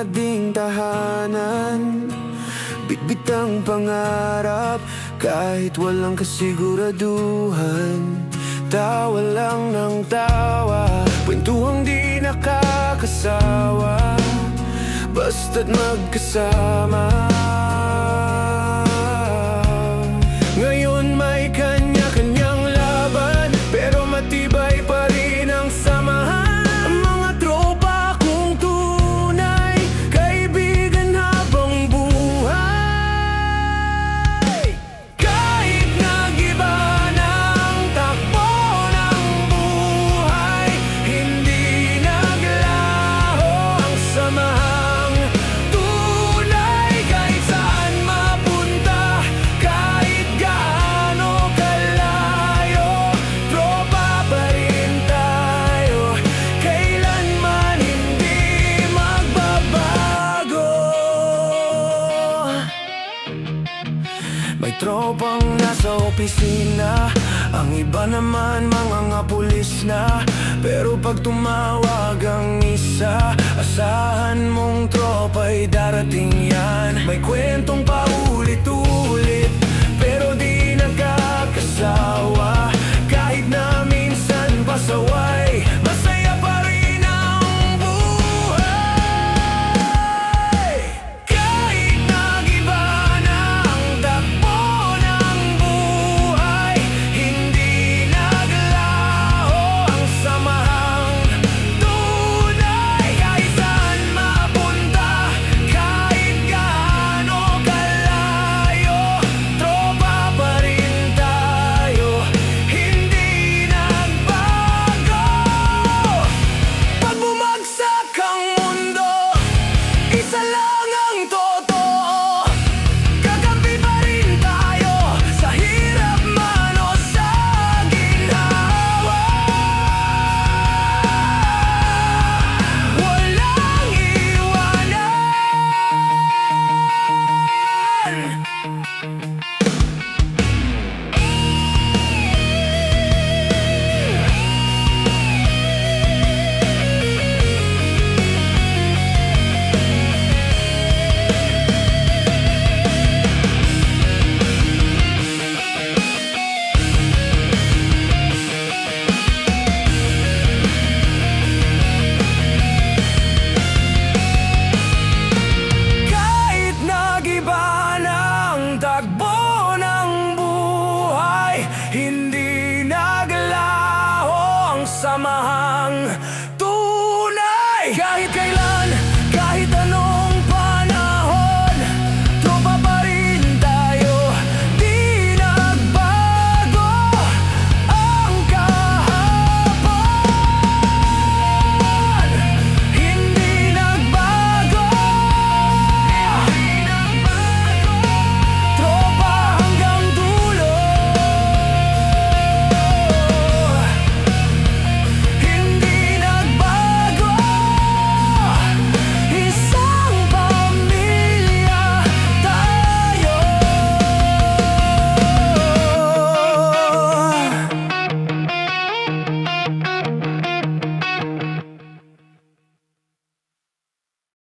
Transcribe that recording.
ding tahanan, bitbit ang pangarap kahit walang kasiguraduhan. Tawa lang ng tawa, kwentuhang di nakakasawa, basta't magkasama. Ngayon may kanya-kanyang laban, pero matibay pa rin ang samahan. Ang mga tropa kong tunay, kaibigan habang buhay. Kahit nag-iba ng takbo ng buhay, hindi naglaho ang samahang tunay. Kahit saan mapunta, kahit gaano kalayo, tropa pa rin tayo, kailanman hindi magbabago. May tropang nasa opisina, ang iba naman mga pulis na. Pero pag tumawag ang isa, asahan mong tropa'y darating yan. May kwentong